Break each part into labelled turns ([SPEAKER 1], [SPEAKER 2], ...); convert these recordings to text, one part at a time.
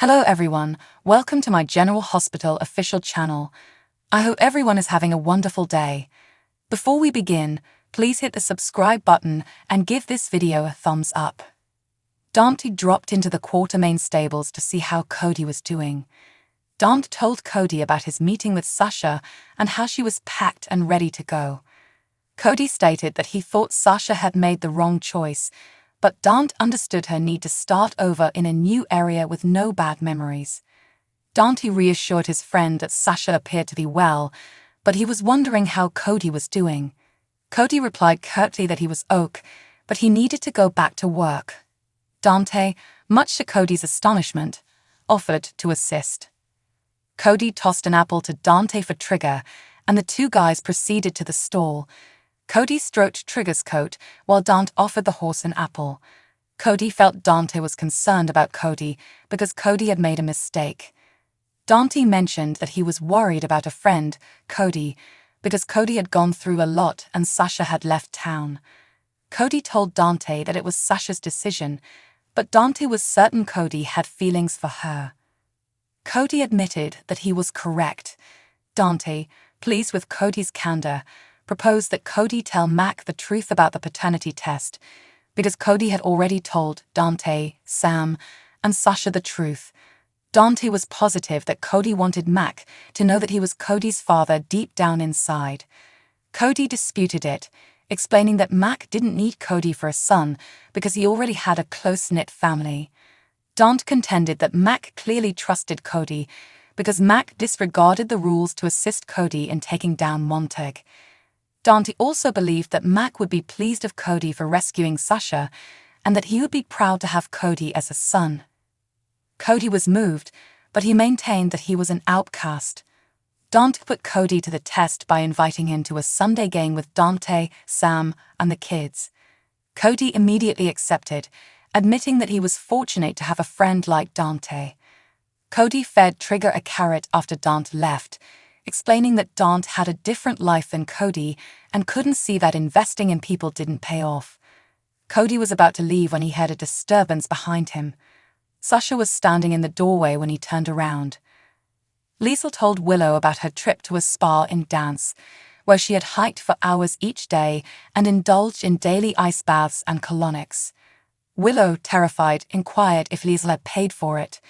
[SPEAKER 1] Hello everyone, welcome to my General Hospital official channel. I hope everyone is having a wonderful day. Before we begin, please hit the subscribe button and give this video a thumbs up. Dante dropped into the Quartermain stables to see how Cody was doing. Dante told Cody about his meeting with Sasha and how she was packed and ready to go. Cody stated that he thought Sasha had made the wrong choice, but Dante understood her need to start over in a new area with no bad memories. Dante reassured his friend that Sasha appeared to be well, but he was wondering how Cody was doing. Cody replied curtly that he was okay, but he needed to go back to work. Dante, much to Cody's astonishment, offered to assist. Cody tossed an apple to Dante for Trigger, and the two guys proceeded to the stall. Cody stroked Trigger's coat, while Dante offered the horse an apple. Cody felt Dante was concerned about Cody because Cody had made a mistake. Dante mentioned that he was worried about a friend, Cody, because Cody had gone through a lot and Sasha had left town. Cody told Dante that it was Sasha's decision, but Dante was certain Cody had feelings for her. Cody admitted that he was correct. Dante, pleased with Cody's candor, proposed that Cody tell Mac the truth about the paternity test, because Cody had already told Dante, Sam, and Sasha the truth. Dante was positive that Cody wanted Mac to know that he was Cody's father deep down inside. Cody disputed it, explaining that Mac didn't need Cody for a son because he already had a close-knit family. Dante contended that Mac clearly trusted Cody because Mac disregarded the rules to assist Cody in taking down Montague. Dante also believed that Mac would be pleased of Cody for rescuing Sasha, and that he would be proud to have Cody as a son. Cody was moved, but he maintained that he was an outcast. Dante put Cody to the test by inviting him to a Sunday game with Dante, Sam, and the kids. Cody immediately accepted, admitting that he was fortunate to have a friend like Dante. Cody fed Trigger a carrot after Dante left, explaining that Dante had a different life than Cody and couldn't see that investing in people didn't pay off. Cody was about to leave when he heard a disturbance behind him. Sasha was standing in the doorway when he turned around. Liesl told Willow about her trip to a spa in Dance, where she had hiked for hours each day and indulged in daily ice baths and colonics. Willow, terrified, inquired if Liesl had paid for it.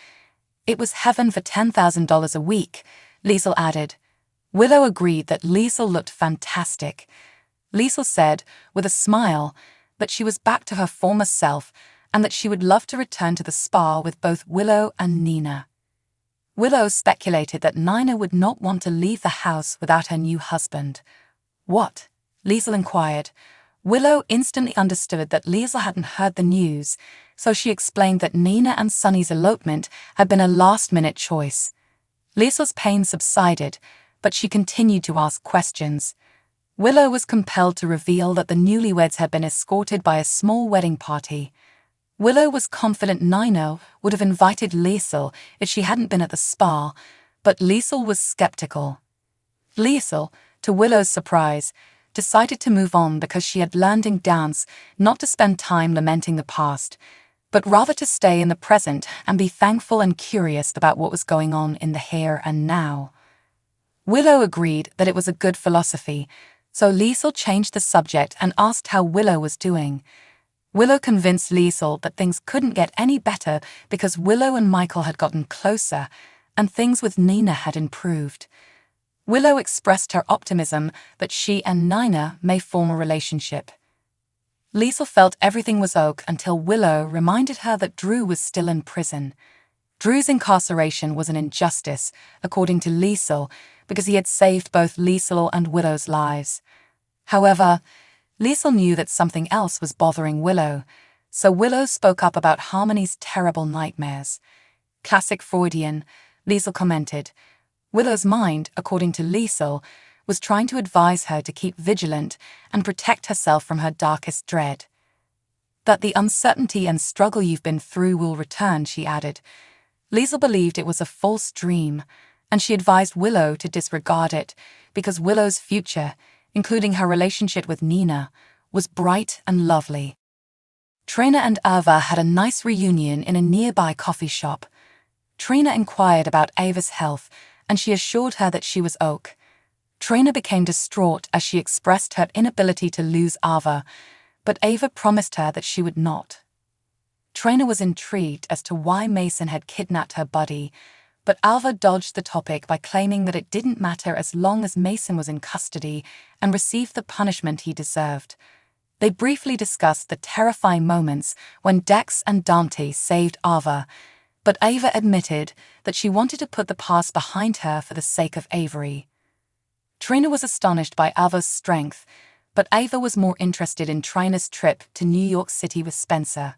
[SPEAKER 1] It was heaven for $10,000 a week, Liesl added. Willow agreed that Liesl looked fantastic. Liesl said, with a smile, that she was back to her former self and that she would love to return to the spa with both Willow and Nina. Willow speculated that Nina would not want to leave the house without her new husband. What? Liesl inquired. Willow instantly understood that Liesl hadn't heard the news, so she explained that Nina and Sonny's elopement had been a last-minute choice. Liesl's pain subsided, but she continued to ask questions. Willow was compelled to reveal that the newlyweds had been escorted by a small wedding party. Willow was confident Nina would have invited Liesl if she hadn't been at the spa, but Liesl was skeptical. Liesl, to Willow's surprise, decided to move on because she had learned in Dance not to spend time lamenting the past, but rather to stay in the present and be thankful and curious about what was going on in the here and now. Willow agreed that it was a good philosophy, so Liesl changed the subject and asked how Willow was doing. Willow convinced Liesl that things couldn't get any better because Willow and Michael had gotten closer, and things with Nina had improved. Willow expressed her optimism that she and Nina may form a relationship. Liesl felt everything was okay until Willow reminded her that Drew was still in prison. Drew's incarceration was an injustice, according to Liesl, because he had saved both Liesl and Willow's lives. However, Liesl knew that something else was bothering Willow, so Willow spoke up about Harmony's terrible nightmares. Classic Freudian, Liesl commented. Willow's mind, according to Liesl, was trying to advise her to keep vigilant and protect herself from her darkest dread. That the uncertainty and struggle you've been through will return, she added. Liesl believed it was a false dream, and she advised Willow to disregard it because Willow's future, including her relationship with Nina, was bright and lovely. Trainer and Ava had a nice reunion in a nearby coffee shop. Trina inquired about Ava's health, and she assured her that she was okay. Trina became distraught as she expressed her inability to lose Ava, but Ava promised her that she would not. Trina was intrigued as to why Mason had kidnapped her buddy, but Ava dodged the topic by claiming that it didn't matter as long as Mason was in custody and received the punishment he deserved. They briefly discussed the terrifying moments when Dex and Dante saved Ava, but Ava admitted that she wanted to put the past behind her for the sake of Avery. Trina was astonished by Ava's strength, but Ava was more interested in Trina's trip to New York City with Spencer.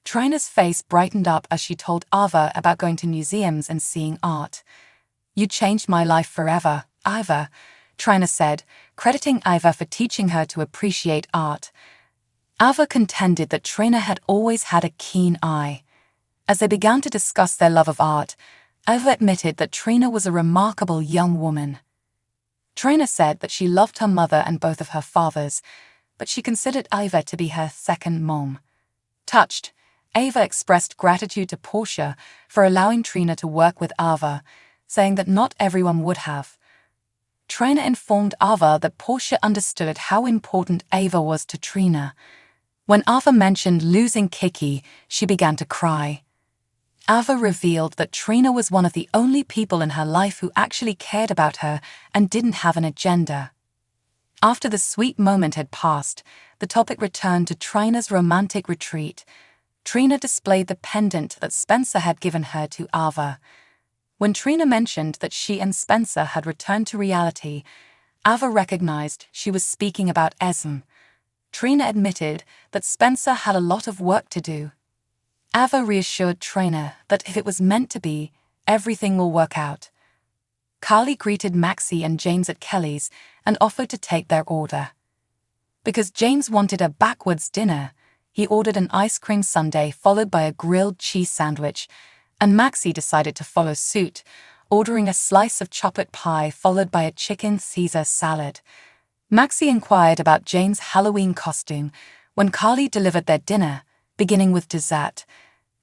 [SPEAKER 1] Trina's face brightened up as she told Ava about going to museums and seeing art. "You changed my life forever, Ava," Trina said, crediting Ava for teaching her to appreciate art. Ava contended that Trina had always had a keen eye. As they began to discuss their love of art, Ava admitted that Trina was a remarkable young woman. Trina said that she loved her mother and both of her fathers, but she considered Ava to be her second mom. Touched, Ava expressed gratitude to Portia for allowing Trina to work with Ava, saying that not everyone would have. Trina informed Ava that Portia understood how important Ava was to Trina. When Ava mentioned losing Kiki, she began to cry. Ava revealed that Trina was one of the only people in her life who actually cared about her and didn't have an agenda. After the sweet moment had passed, the topic returned to Trina's romantic retreat. Trina displayed the pendant that Spencer had given her to Ava. When Trina mentioned that she and Spencer had returned to reality, Ava recognized she was speaking about Esm. Trina admitted that Spencer had a lot of work to do. Ava reassured Trina that if it was meant to be, everything will work out. Carly greeted Maxie and James at Kelly's and offered to take their order. Because James wanted a backwoods dinner, he ordered an ice cream sundae followed by a grilled cheese sandwich, and Maxie decided to follow suit, ordering a slice of chocolate pie followed by a chicken Caesar salad. Maxie inquired about James' Halloween costume when Carly delivered their dinner, beginning with dessert.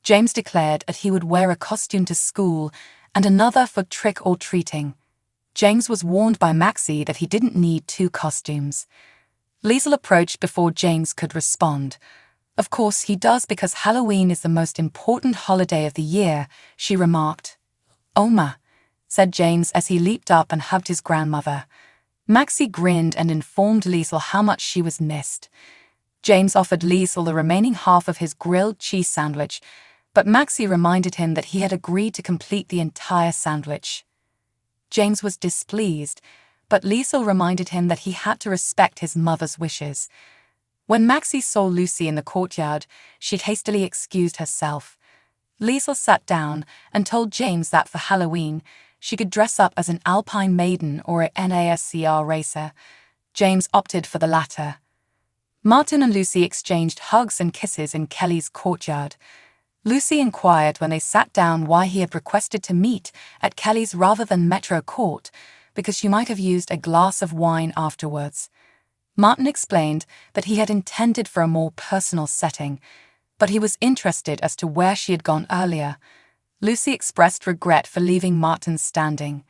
[SPEAKER 1] James declared that he would wear a costume to school and another for trick-or-treating. James was warned by Maxie that he didn't need 2 costumes. Liesl approached before James could respond. "Of course he does because Halloween is the most important holiday of the year," she remarked. "Oma," said James as he leaped up and hugged his grandmother. Maxie grinned and informed Liesl how much she was missed. James offered Liesl the remaining half of his grilled cheese sandwich, but Maxie reminded him that he had agreed to complete the entire sandwich. James was displeased, but Liesl reminded him that he had to respect his mother's wishes. When Maxie saw Lucy in the courtyard, she hastily excused herself. Liesl sat down and told James that for Halloween, she could dress up as an alpine maiden or a NASCAR racer. James opted for the latter. Martin and Lucy exchanged hugs and kisses in Kelly's courtyard. Lucy inquired when they sat down why he had requested to meet at Kelly's rather than Metro Court, because she might have used a glass of wine afterwards. Martin explained that he had intended for a more personal setting, but he was interested as to where she had gone earlier. Lucy expressed regret for leaving Martin standing.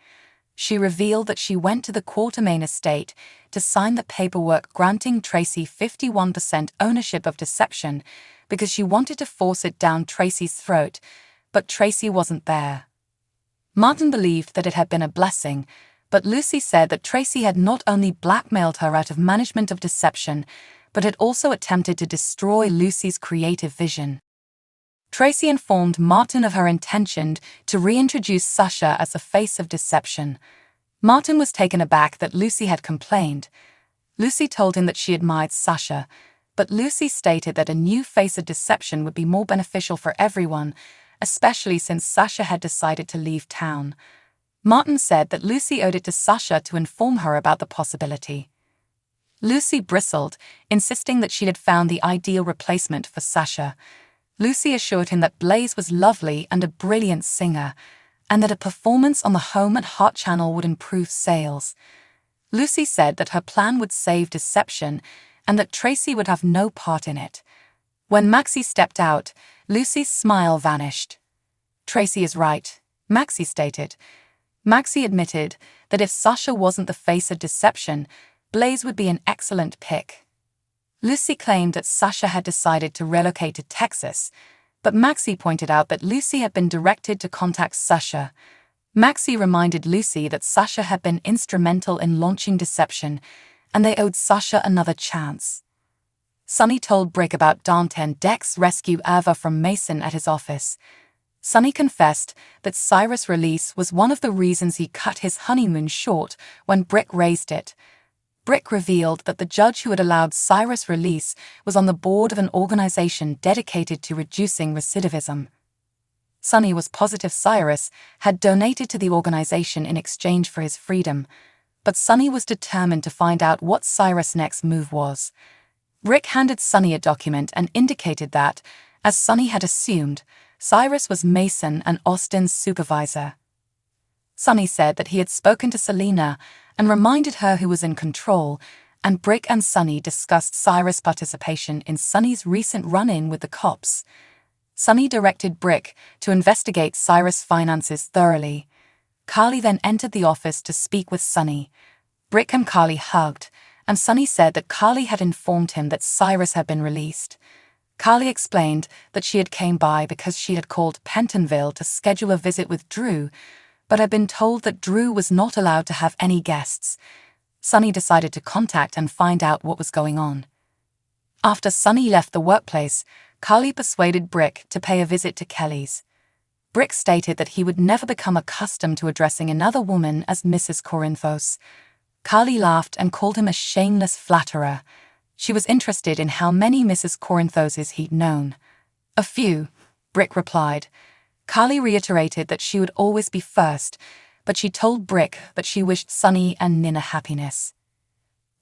[SPEAKER 1] She revealed that she went to the Quartermain estate to sign the paperwork granting Tracy 51% ownership of Deception because she wanted to force it down Tracy's throat, but Tracy wasn't there. Martin believed that it had been a blessing, but Lucy said that Tracy had not only blackmailed her out of management of Deception, but had also attempted to destroy Lucy's creative vision. Tracy informed Martin of her intention to reintroduce Sasha as the face of Deception. Martin was taken aback that Lucy had complained. Lucy told him that she admired Sasha, but Lucy stated that a new face of Deception would be more beneficial for everyone, especially since Sasha had decided to leave town. Martin said that Lucy owed it to Sasha to inform her about the possibility. Lucy bristled, insisting that she had found the ideal replacement for Sasha. Lucy assured him that Blaze was lovely and a brilliant singer, and that a performance on the Home and Heart channel would improve sales. Lucy said that her plan would save Deception and that Tracy would have no part in it. When Maxie stepped out, Lucy's smile vanished. Tracy is right, Maxie stated. Maxie admitted that if Sasha wasn't the face of deception, Blaze would be an excellent pick. Lucy claimed that Sasha had decided to relocate to Texas, but Maxie pointed out that Lucy had been directed to contact Sasha. Maxie reminded Lucy that Sasha had been instrumental in launching deception, and they owed Sasha another chance. Sonny told Brick about Dante and Dex rescue Ava from Mason at his office. Sonny confessed that Cyrus' release was one of the reasons he cut his honeymoon short when Brick raised it. Brick revealed that the judge who had allowed Cyrus' release was on the board of an organization dedicated to reducing recidivism. Sonny was positive Cyrus had donated to the organization in exchange for his freedom, but Sonny was determined to find out what Cyrus' next move was. Brick handed Sonny a document and indicated that, as Sonny had assumed, Cyrus was Mason and Austin's supervisor. Sonny said that he had spoken to Selena and reminded her who was in control, and Brick and Sonny discussed Cyrus' participation in Sonny's recent run-in with the cops. Sonny directed Brick to investigate Cyrus' finances thoroughly. Carly then entered the office to speak with Sonny. Brick and Carly hugged, and Sonny said that Carly had informed him that Cyrus had been released. Carly explained that she had came by because she had called Pentonville to schedule a visit with Drew, but had been told that Drew was not allowed to have any guests. Sonny decided to contact and find out what was going on. After Sonny left the workplace, Carly persuaded Brick to pay a visit to Kelly's. Brick stated that he would never become accustomed to addressing another woman as Mrs. Corinthos. Carly laughed and called him a shameless flatterer. She was interested in how many Mrs. Corinthoses he'd known. A few, Brick replied. Carly reiterated that she would always be first, but she told Brick that she wished Sonny and Nina happiness.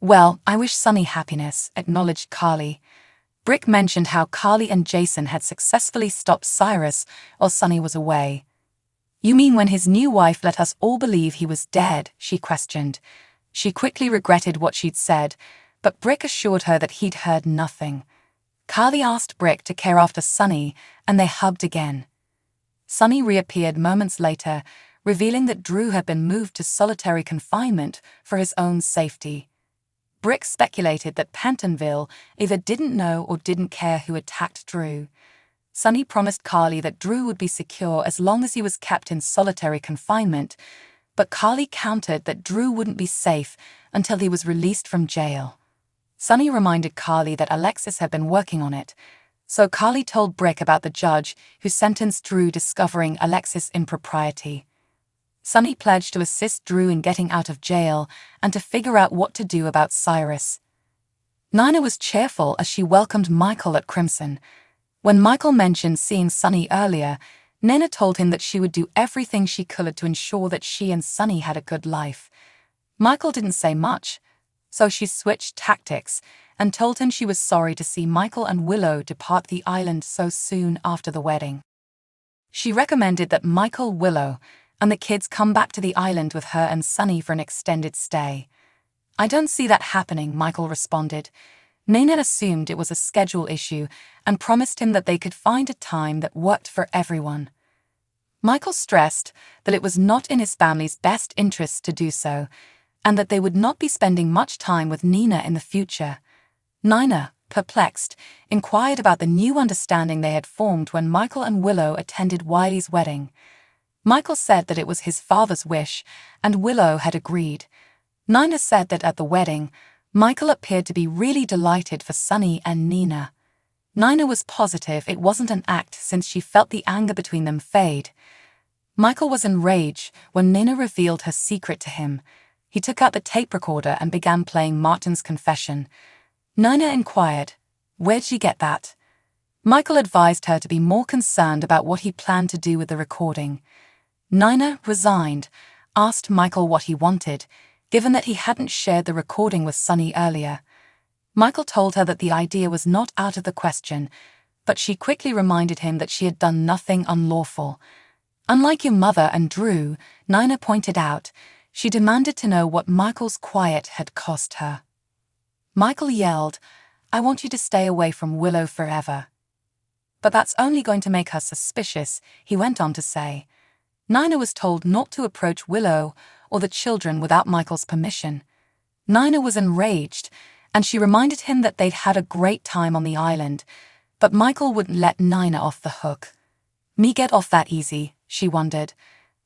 [SPEAKER 1] Well, I wish Sonny happiness, acknowledged Carly. Brick mentioned how Carly and Jason had successfully stopped Cyrus while Sonny was away. You mean when his new wife let us all believe he was dead? She questioned. She quickly regretted what she'd said, but Brick assured her that he'd heard nothing. Carly asked Brick to care after Sonny, and they hugged again. Sonny reappeared moments later, revealing that Drew had been moved to solitary confinement for his own safety. Brick speculated that Pentonville either didn't know or didn't care who attacked Drew. Sonny promised Carly that Drew would be secure as long as he was kept in solitary confinement, but Carly countered that Drew wouldn't be safe until he was released from jail. Sonny reminded Carly that Alexis had been working on it, so Carly told Brick about the judge who sentenced Drew discovering Alexis' impropriety. Sonny pledged to assist Drew in getting out of jail and to figure out what to do about Cyrus. Nina was cheerful as she welcomed Michael at Crimson. When Michael mentioned seeing Sonny earlier, Nina told him that she would do everything she could to ensure that she and Sonny had a good life. Michael didn't say much, so she switched tactics and told him she was sorry to see Michael and Willow depart the island so soon after the wedding. She recommended that Michael, Willow, and the kids come back to the island with her and Sonny for an extended stay. I don't see that happening, Michael responded. Nina assumed it was a schedule issue and promised him that they could find a time that worked for everyone. Michael stressed that it was not in his family's best interests to do so, and that they would not be spending much time with Nina in the future. Nina, perplexed, inquired about the new understanding they had formed when Michael and Willow attended Wiley's wedding. Michael said that it was his father's wish, and Willow had agreed. Nina said that at the wedding, Michael appeared to be really delighted for Sonny and Nina. Nina was positive it wasn't an act since she felt the anger between them fade. Michael was enraged when Nina revealed her secret to him. He took out the tape recorder and began playing Martin's confession. Nina inquired, "Where'd you get that?" Michael advised her to be more concerned about what he planned to do with the recording. Nina, resigned, asked Michael what he wanted, given that he hadn't shared the recording with Sonny earlier. Michael told her that the idea was not out of the question, but she quickly reminded him that she had done nothing unlawful. Unlike your mother and Drew, Nina pointed out, she demanded to know what Michael's quiet had cost her. Michael yelled, "I want you to stay away from Willow forever." But that's only going to make her suspicious, he went on to say. Nina was told not to approach Willow or the children without Michael's permission. Nina was enraged, and she reminded him that they'd had a great time on the island, but Michael wouldn't let Nina off the hook. "Me get off that easy," she wondered.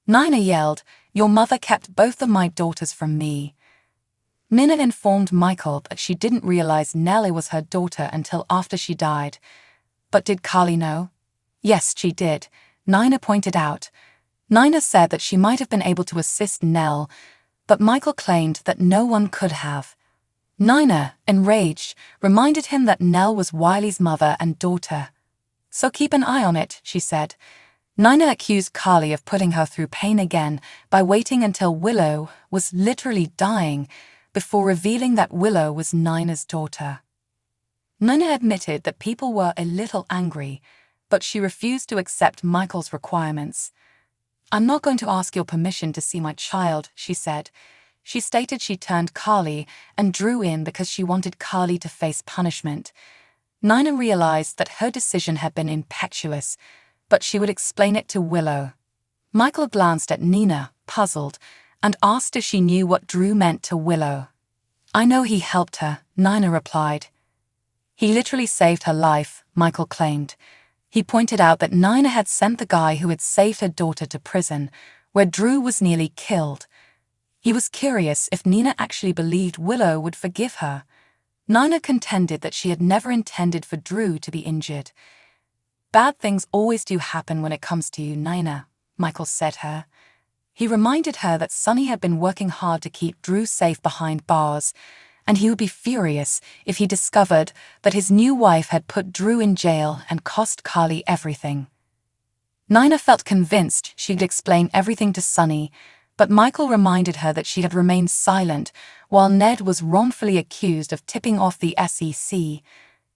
[SPEAKER 1] Nina yelled, "Your mother kept both of my daughters from me." Nina informed Michael that she didn't realize Nellie was her daughter until after she died. But did Carly know? Yes, she did, Nina pointed out. Nina said that she might have been able to assist Nell, but Michael claimed that no one could have. Nina, enraged, reminded him that Nell was Wiley's mother and daughter. "So keep an eye on it," she said. Nina accused Carly of putting her through pain again by waiting until Willow was literally dying before revealing that Willow was Nina's daughter. Nina admitted that people were a little angry, but she refused to accept Michael's requirements. "I'm not going to ask your permission to see my child," she said. She stated she turned Carly and Drew in because she wanted Carly to face punishment. Nina realized that her decision had been impetuous, but she would explain it to Willow. Michael glanced at Nina, puzzled, and asked if she knew what Drew meant to Willow. "I know he helped her," Nina replied. "He literally saved her life," Michael claimed. He pointed out that Nina had sent the guy who had saved her daughter to prison, where Drew was nearly killed. He was curious if Nina actually believed Willow would forgive her. Nina contended that she had never intended for Drew to be injured. "Bad things always do happen when it comes to you, Nina," Michael said her. He reminded her that Sonny had been working hard to keep Drew safe behind bars, and he would be furious if he discovered that his new wife had put Drew in jail and cost Carly everything. Nina felt convinced she'd explain everything to Sonny, but Michael reminded her that she had remained silent while Ned was wrongfully accused of tipping off the SEC.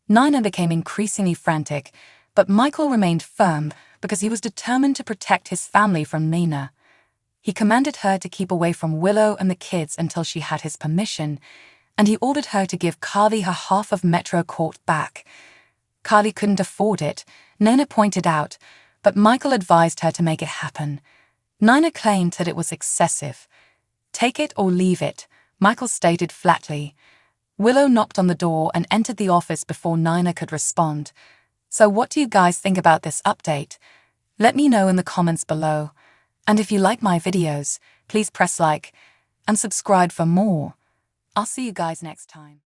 [SPEAKER 1] Nina became increasingly frantic, but Michael remained firm because he was determined to protect his family from Nina. He commanded her to keep away from Willow and the kids until she had his permission, and he ordered her to give Carly her half of Metro Court back. Carly couldn't afford it, Nina pointed out, but Michael advised her to make it happen. Nina claimed that it was excessive. "Take it or leave it," Michael stated flatly. Willow knocked on the door and entered the office before Nina could respond. "So what do you guys think about this update? Let me know in the comments below. And if you like my videos, please press like and subscribe for more. I'll see you guys next time.